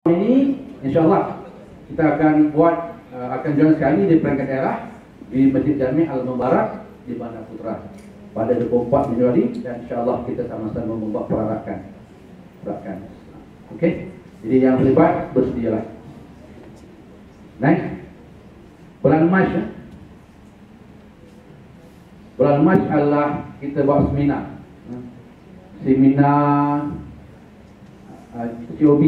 Ini insyaAllah kita akan buat akan jalan sekali di perangkat daerah di Masjid Jami' Al-Mubarak di Bandar Putra pada 24 Januari, dan insyaAllah kita sama-sama membuat perarakan. Okey, jadi yang terlibat bersedialah. Next, bulan Mac bulan Mac adalah kita buat seminar COB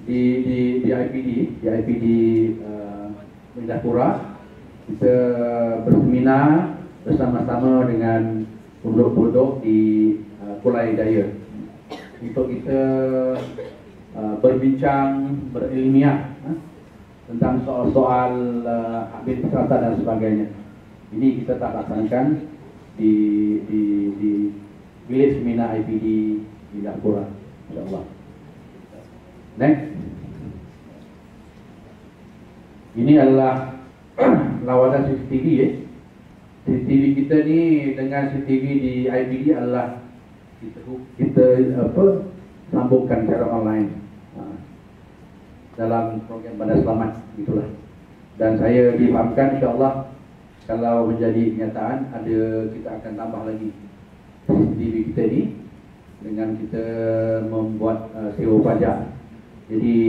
di IPD Mendapura. Kita berseminar bersama-sama dengan penduduk-penduduk di Kulai Daya untuk kita berbincang berilmiah tentang soal-soal hak milik serta dan sebagainya. Ini kita tak laksanakan di bilik seminar IPD di Mendapura, insyaAllah. Next, ini adalah lawatan CCTV CCTV kita ni dengan CCTV di IPD adalah kita sambungkan secara online dalam program Bandar Selamat, itulah. Dan saya difahamkan insyaAllah kalau menjadi kenyataan kita akan tambah lagi CCTV kita ni dengan kita membuat sewa pajak. Jadi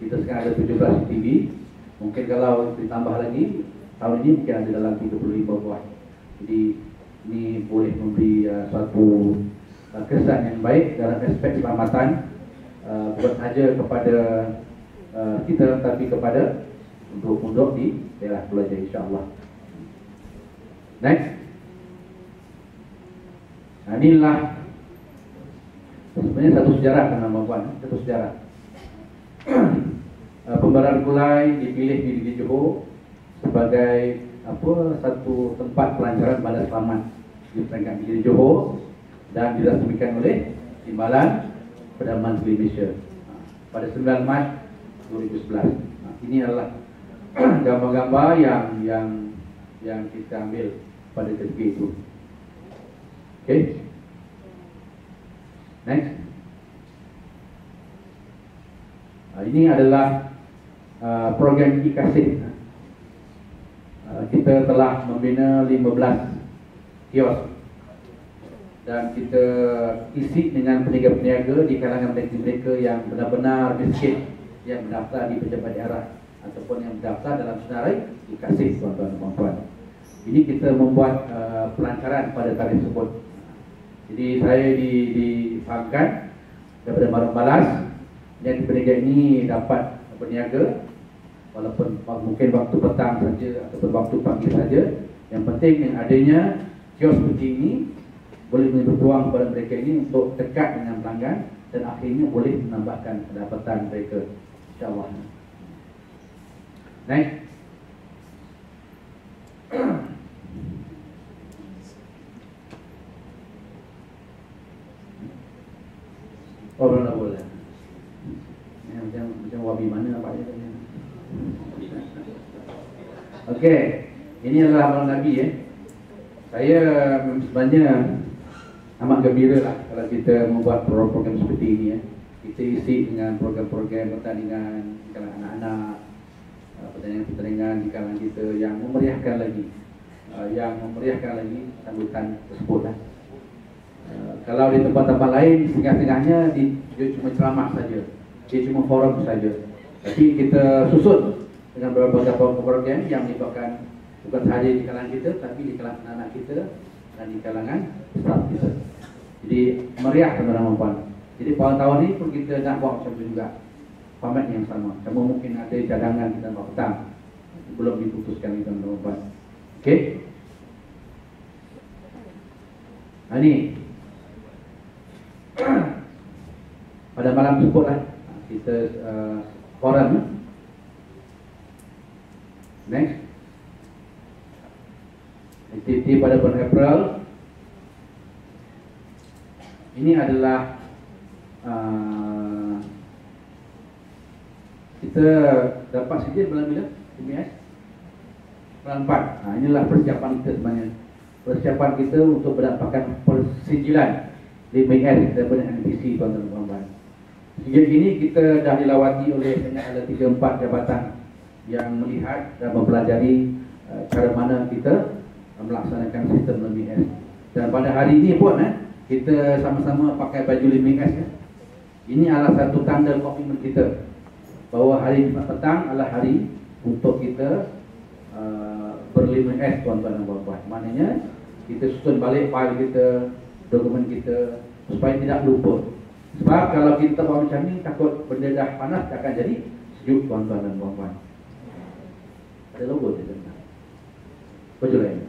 kita sekarang ada 17 CCTV. Mungkin kalau ditambah lagi tahun ini mungkin ada dalam 35 buah. Jadi ini boleh memberi suatu kesan yang baik dalam aspek keselamatan, bukan sahaja kepada kita tapi kepada penduduk di daerah Pelajar, insyaAllah. Next, inilah sebenarnya satu sejarah satu sejarah. Pembaran Kulai dipilih di Negeri Johor sebagai satu tempat pelancaran Bandar Selamat di peringkat Negeri Johor dan dirasmikan oleh Timbalan Perdana Menteri Malaysia pada 9 Mac 2011. Ini adalah gambar-gambar yang kita ambil pada ketika itu. Okey. Next. Ini adalah program e-kasih. Kita telah membina 15 kios dan kita isi dengan peniaga-peniaga di kalangan mereka yang benar-benar miskin, yang mendaftar di pejabat daerah ataupun yang mendaftar dalam senarai e-kasih, tuan-tuan dan puan-puan. Ini kita membuat pelancaran pada tarikh tersebut. Jadi saya difahamkan daripada Barang Balas yang peniaga ini dapat berniaga walaupun mungkin waktu petang saja ataupun waktu pagi saja. Yang penting yang adanya kios seperti ini boleh memberi peluang kepada mereka ini untuk dekat dengan pelanggan dan akhirnya boleh menambahkan pendapatan mereka, insyaAllah. Next. Oh, belum boleh. Macam wabi mana apa dia tanya. Okey, ini adalah amalan Nabi Saya sebenarnya amat gembira lah kalau kita membuat program seperti ini Kita isi dengan program-program pertandingan di kalangan anak-anak, pertandingan-pertandingan di kalangan kita yang memeriahkan lagi sambutan tersebut lah. Kalau di tempat-tempat lain setengah-setengahnya dia cuma ceramah saja, dia cuma forum saja. Tapi kita susun dengan beberapa program yang melibatkan bukan sahaja di kalangan kita tapi di kalangan anak kita dan di kalangan staf kita. Jadi meriah teman-teman puan. Jadi pada tahun ini pun kita nak buat macam itu juga, format yang sama. Cuma mungkin ada cadangan kita buat petang, belum diputuskan teman-teman puan. Okey. Ini pada malam tersebut lah kita forum. Next, aktiviti pada bulan April ini adalah kita dapat sijil bulan bila? Bulan 4. Inilah persiapan kita sebenarnya. Persiapan kita untuk mendapatkan persijilan di BS daripada NPC, tuan-tuan dan puan-puan. Hingga kini kita dah dilawati oleh ada 3-4 jabatan yang melihat dan mempelajari cara mana kita melaksanakan sistem LMS. Dan pada hari ini pun kita sama-sama pakai baju LMS. Ini adalah satu tanda komitmen kita bahawa hari Jumaat petang adalah hari untuk kita ber-LMS, tuan-tuan dan puan-puan. Maknanya kita susun balik file kita, dokumen kita supaya tidak lupa. Sebab kalau kita buat macam ni, takut benda dah panas akan jadi sejuk, tuan-tuan dan puan-puan. Ada logo dia tentang baju lain.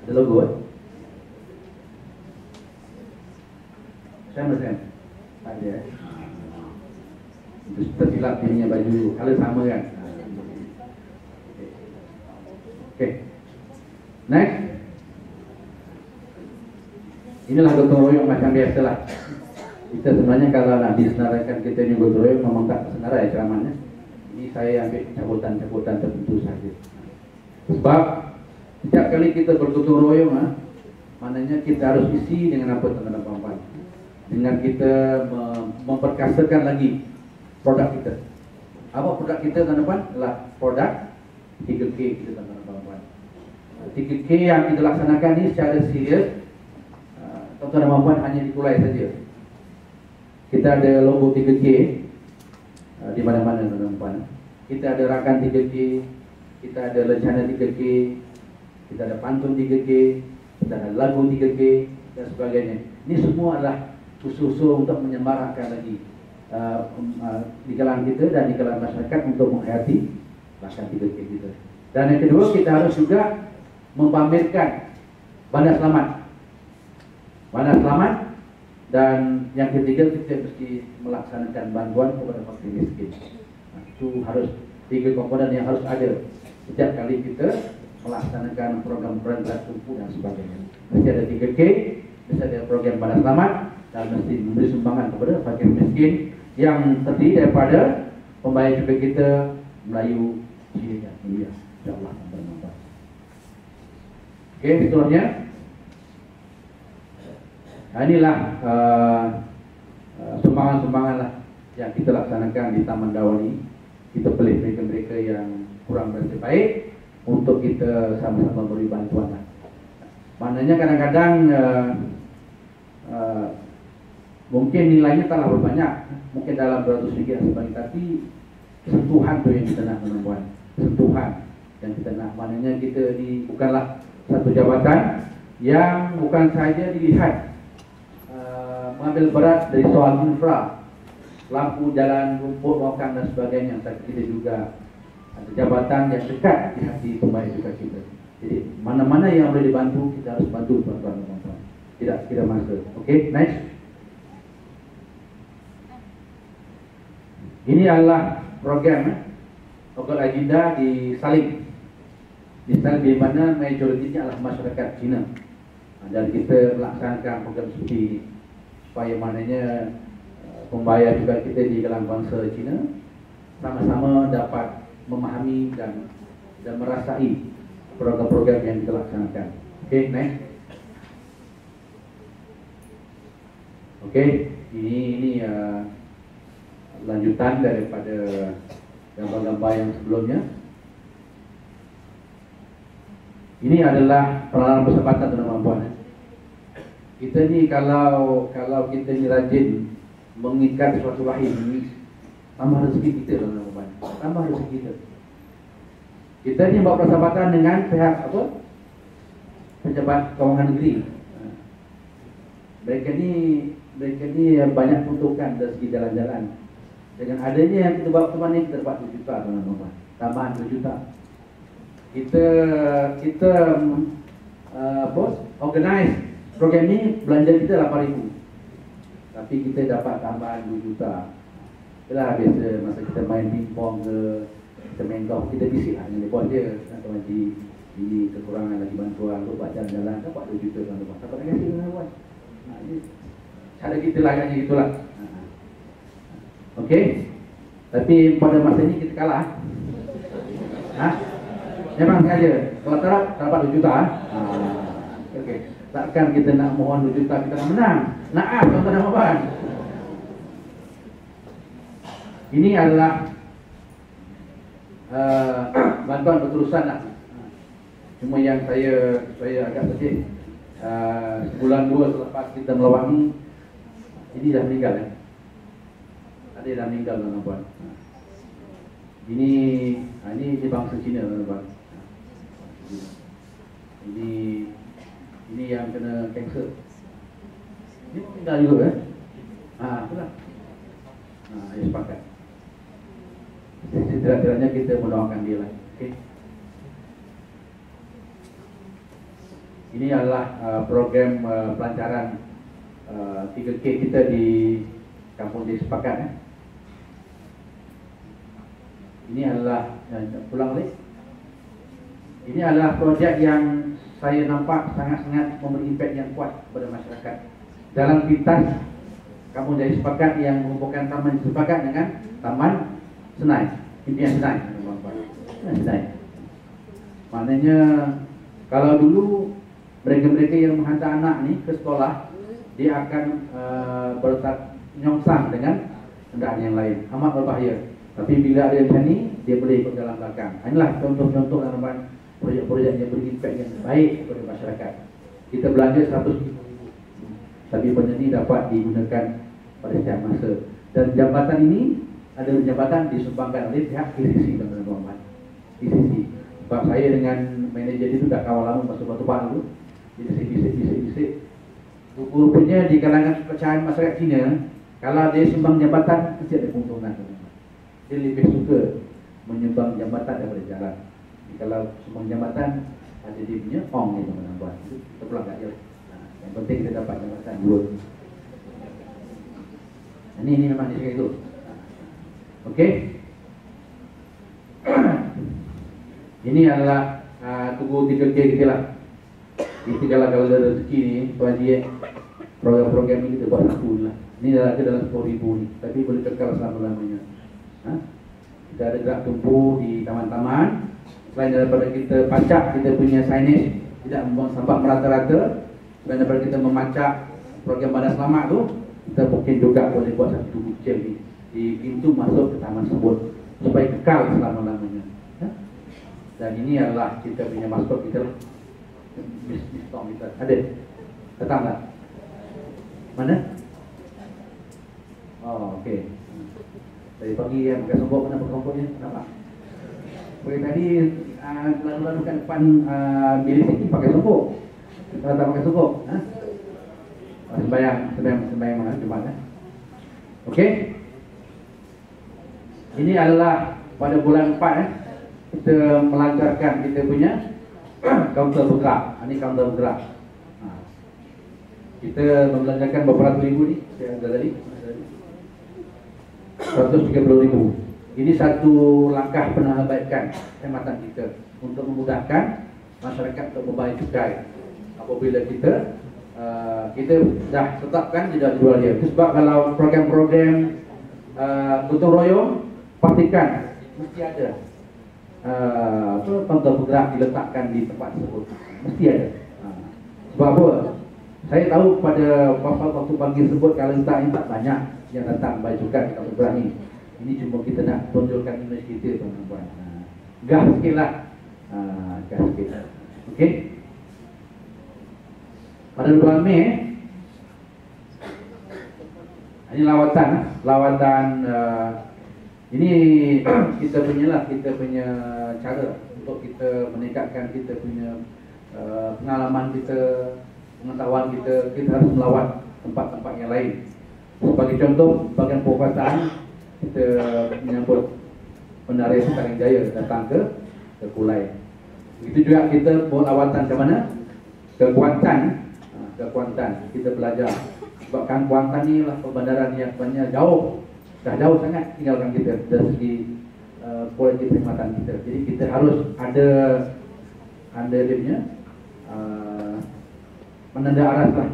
Ada logo Sama kan? Ada Itu tersilap dia punya baju color sama kan? Okay. Next. Inilah gotong royong macam biasalah. Kita sebenarnya kalau nak disenaraikan kita ni gotong royong memang tak senarai ceramahnya. Ini saya ambil cabutan-cabutan tertentu saja. Sebab setiap kali kita bergotong royong, maknanya kita harus isi dengan apa teman-teman puan-puan. Dengan kita memperkasakan lagi produk kita. Apa produk kita teman-teman? Adalah produk 3K kita teman-teman puan-puan. 3K yang kita laksanakan ini secara serius. Tuan-tuan dan puan-puan hanya dikulai saja. Kita ada logo 3K di mana-mana tuan-tuan dan puan. Kita ada rakan 3K, kita ada lencana 3K, kita ada pantun 3K, kita ada lagu 3K dan sebagainya. Ini semua adalah usul-usul untuk menyemarakkan lagi di kalangan kita dan di kalangan masyarakat untuk menghayati rakan 3K kita. Dan yang kedua, kita harus juga mempamerkan bandar selamat. Bandar selamat. Dan yang ketiga, kita mesti melaksanakan bantuan kepada fakir miskin. Itu harus 3 komponen yang harus ada setiap kali kita melaksanakan program-program tumpu dan sebagainya. Mesti ada 3K, mesti ada program bandar selamat, dan mesti memberi sumbangan kepada fakir miskin yang terdiri daripada pembayar cukai kita, Melayu, Cina dan India. InsyaAllah. Okey, seterusnya. Inilah sumbangan-sumbangan lah yang kita laksanakan di Taman Dawani. Kita pilih mereka-mereka yang kurang bernasib baik untuk kita sama-sama beri bantuan lah. Maknanya kadang-kadang mungkin nilainya taklah berbanyak, mungkin dalam beratus ringgit dan sebagainya, tapi sentuhan tu yang kita nak menemukan, sentuhan yang kita nak. Maknanya kita ni bukanlah satu jabatan yang bukan sahaja dilihat mengambil berat dari soal infra, lampu jalan, rumput, wakang dan sebagainya, tapi kita juga ada jabatan yang dekat di hati pembayar juga kita. Jadi mana-mana yang boleh dibantu, kita harus bantu tuan-tuan dan puan-puan. Tidak kira masa. Okey, next. Ini adalah program Program agenda di Salim. Di Salim di mana majoritinya adalah masyarakat Cina. Dan kita melaksanakan program seperti ini supaya maknanya pembayar juga kita di kalangan bangsa Cina sama-sama dapat memahami dan merasai program-program yang kita laksanakan. Okey, next. Okey, ini lanjutan daripada gambar-gambar yang sebelumnya. Ini adalah peranan persahabatan teman-teman puan. Kita ni kalau kita ni rajin mengikat suatu rahim ni, tambah rezeki kita teman-teman puan. Tambah rezeki kita. Kita ni buat persahabatan dengan pihak apa? Pejabat Kewangan Negeri. Mereka ni banyak peruntukan dari segi jalan-jalan. Dengan adanya yang kita buat pertemuan ni, kita dapat 2 juta teman-teman. Tambahan 2 juta. Kita organize program ni, belanja kita 8,000. Tapi kita dapat tambahan 2 juta. Itulah biasa masa kita main pingpong ke, kita main golf, kita bisik lah dengan bos dia. Atau nanti ini kekurangan lagi bantuan untuk buat jalan-jalan, dapat 2 juta teman-teman. Dapat nak kasih dengan buat. Cara kita lah agaknya gitulah. Okey. Tapi pada masa ini kita kalah. Memang sengaja. Kalau tak dapat 2 juta. Okey. Takkan kita nak mohon 2 juta kita nak menang. Naaf tuan-tuan dan puan. Ini adalah bantuan berterusan lah. Cuma yang saya agak sedih, sebulan dua selepas kita melawat ini dah meninggal ya. Ada yang dah meninggal tuan-tuan. Ini di bangsa Cina tuan-tuan. Ini yang kena kanser. Ini meninggal juga ya. Itulah. Ya sepakat. Setidak-tidaknya kita mendoakan dia lah. Okay. Ini adalah program pelancaran 3K kita di Kampung Desa Sepakat. Ini adalah pulang balik. Ini adalah projek yang saya nampak sangat-sangat memberi impak yang kuat kepada masyarakat. Dalam pintas Kampung Desa Sepakat yang menghubungkan Taman Sepakat dengan Taman Senai, impian Senai. Senai. Maknanya kalau dulu mereka-mereka yang menghantar anak ni ke sekolah, dia akan nyongsang dengan kendaraan yang lain, amat berbahaya. Tapi bila ada macam ni, dia boleh ikut jalan belakang. Inilah contoh-contoh dalam projek-projek yang berimpak yang baik kepada masyarakat. Kita belanja 100 ribu, tapi benda ni dapat digunakan pada setiap masa. Dan jabatan ini ada jabatan disumbangkan oleh pihak KCC, teman-teman. KCC. Sebab saya dengan manager itu dah kawan lama masa batu-batu dulu. Jadi bisik-bisik. Rupanya di kalangan kepercayaan masyarakat Cina, kalau dia sumbang jabatan, mesti ada keuntungan. Dia lebih suka menyumbang jabatan daripada jalan. Jadi, kalau sumbang jabatan, ada dia punya ong ni teman-teman. Kita pulang kat dia. Yang penting kita dapat jabatan dua. Ini memang dia cakap itu. Okey. Ini adalah tunggu 3K kita lah. Itu kalau ada rezeki ni, Tuan Haji, program-program ini kita buat satu lah. Ini dalam 10,000 ni, tapi boleh kekal selama-lamanya. Kita ada gerak tumpu di taman-taman. Selain daripada kita pacak kita punya signage, tidak membuang sampah merata-rata. Selain daripada kita memacak program badan selamat tu, kita mungkin juga boleh buat satu kucing di pintu masuk ke taman tersebut supaya kekal selama-lamanya. Dan ini adalah kita punya maskot kita. Bisnis tong kita. Ada? Datang tak? Mana? Oh, okey. Dari pagi yang pakai songkok, mana pakai songkoknya? Kenapa? Pagi tadi lalu-lalu kat depan bilik sini pakai songkok. Kita tak pakai songkok. Sembayang mana? Di mana? Okey. Ini adalah pada bulan 4 kita melancarkan kita punya kaunter bergerak. Ini kaunter bergerak. Kita membelanjakan beberapa ribu ni. Saya ada tadi 130,000. Ini satu langkah penambahkan khidmatan kita untuk memudahkan masyarakat untuk membayar cukai. Apabila kita dah tetapkan tidak jual dia. Itu sebab kalau program-program gotong royong, pastikan mesti ada kaunter bergerak diletakkan di tempat tersebut. Mesti ada. Sebab apa? Saya tahu pada waktu pagi tersebut kalau tak banyak yang datang bayar cukai kaunter bergerak ni. Ini cuma kita nak tunjukkan image kita, tuan-tuan. Gas sikit lah. Gas sikit. Okey. Pada bulan Mei, ini lawatan ini kita punya cara untuk kita meningkatkan kita punya pengalaman kita, pengetahuan kita harus melawat tempat-tempat yang lain. Sebagai contoh, bagian perkuasaan kita menyambut Pendarai Sekaring Jaya datang ke Kulai. Begitu juga kita buat lawatan ke mana? Ke Kuantan. Kita belajar. Sebab Kuantan ni lah perbandaran yang sebenarnya jauh. Dah jauh sangat tinggalkan kita dari segi kualiti perkhidmatan kita. Jadi kita harus ada dia punya penanda aras lah.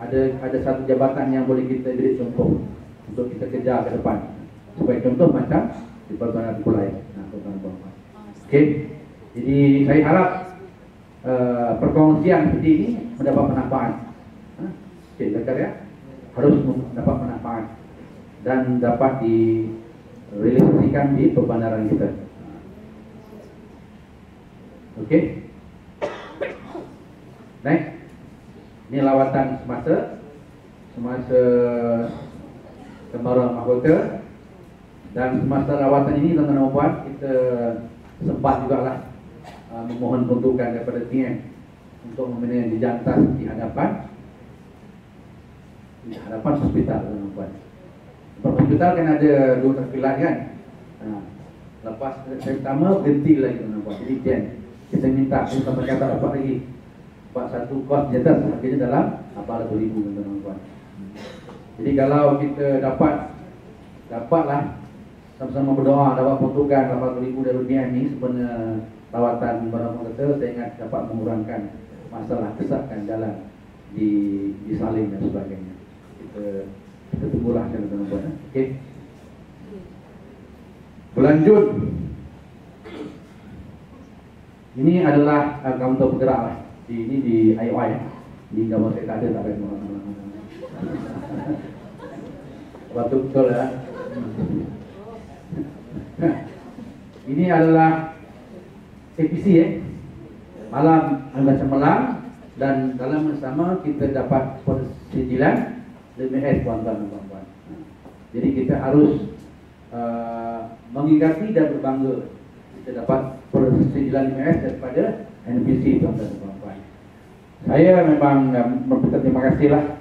Ada satu jabatan yang boleh kita beri contoh untuk kita kejar ke depan. Sebagai contoh macam di Perbandaran Kulai. Okey. Jadi saya harap perkongsian seperti ini mendapat manfaat. Okey, ya, harus mendapat manfaat dan dapat realisasikan di perbandaran kita. Okey. Next. Ini lawatan semasa Kembaran Mahkota. Dan semasa lawatan ini tuan-tuan dan puan, kita sempat jugalah memohon peruntukan daripada TM untuk meminta dijantas di hadapan hospital, tuan-tuan dan puan. Hospital kan ada 2 terpilat kan. Lepas pertama berhenti lagi, tuan-tuan dan puan. Jadi kita minta sampai kata dapat lagi buat satu kos jantas harganya dalam 400,000, tuan-tuan dan puan. Jadi kalau kita dapatlah sama-sama berdoa dapat peruntukan 800,000 dari rupiah ini sebenarnya lawatan barang kata, saya ingat dapat mengurangkan masalah kesakan jalan di Saling dan sebagainya. Kita tunggulah teman-teman. Okey. Bulan Jun. Ini adalah kaunter bergerak lah. Ini di IOI. Di gambar saya tak ada betul ya. Ini adalah APC malam macam malam, dan dalam bersama kita dapat persetujuan LMS, tuan-tuan dan puan. Jadi kita harus mengingati dan berbangga kita dapat persetujuan LMS daripada NPC, tuan-tuan dan puan. Saya memang berterima kasihlah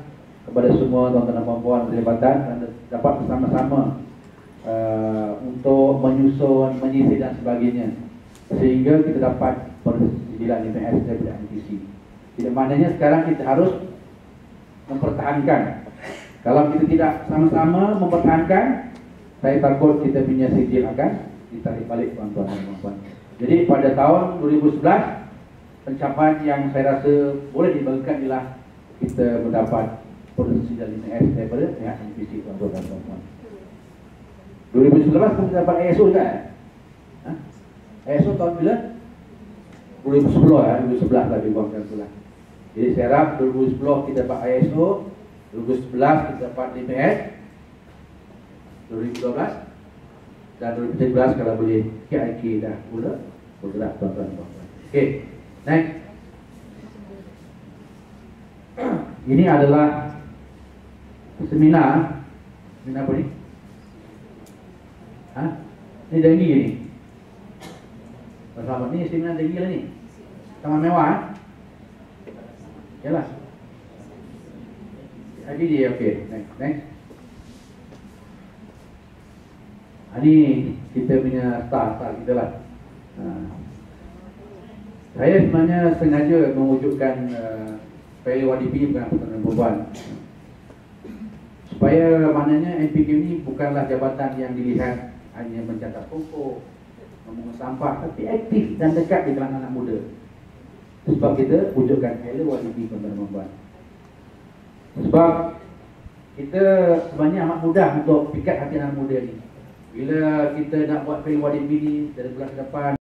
kepada semua tuan-tuan dan puan terlibatan dan dapat bersama-sama untuk menyusun, menyisir dan sebagainya, sehingga kita dapat persetujuan LMS daripada NPC. Tidak maknanya sekarang kita harus mempertahankan. Kalau kita tidak sama-sama mempertahankan, saya takut kita punya sijil akan ditarik balik, tuan-tuan dan puan. Jadi pada tahun 2011 pencapaian yang saya rasa boleh dibanggakan ialah kita mendapat persetujuan LMS daripada pihak NPC, tuan-tuan dan puan. 2019 kita dapat ISO kan? ISO tahun bila? 2010 2011 lah dibuangkan tu lah. Jadi saya harap 2010 kita dapat ISO, 2011 kita dapat LMS, 2012 dan 2013 kalau boleh KIK dah mula bergerak, tuan-tuan dan puan. Okey, next. Ini adalah seminar apa ni? Ini denggi ni. Selamat ni seminar denggi lah ni. Taman mewah. Yalah. Lagi dia okey. Next. Ini kita punya star kita lah. Saya sebenarnya sengaja mewujudkan PLWDP bukan Persatuan Perempuan, supaya maknanya NPK ini bukanlah jabatan yang dilihat hanya mencatat pokok, memungut sampah, tapi aktif dan dekat di kalangan anak muda. Sebab kita wujudkan PLWDP Persatuan Perempuan. Sebab kita sebenarnya amat mudah untuk pikat hati anak muda ni. Bila kita nak buat PLWDP ni dari bulan depan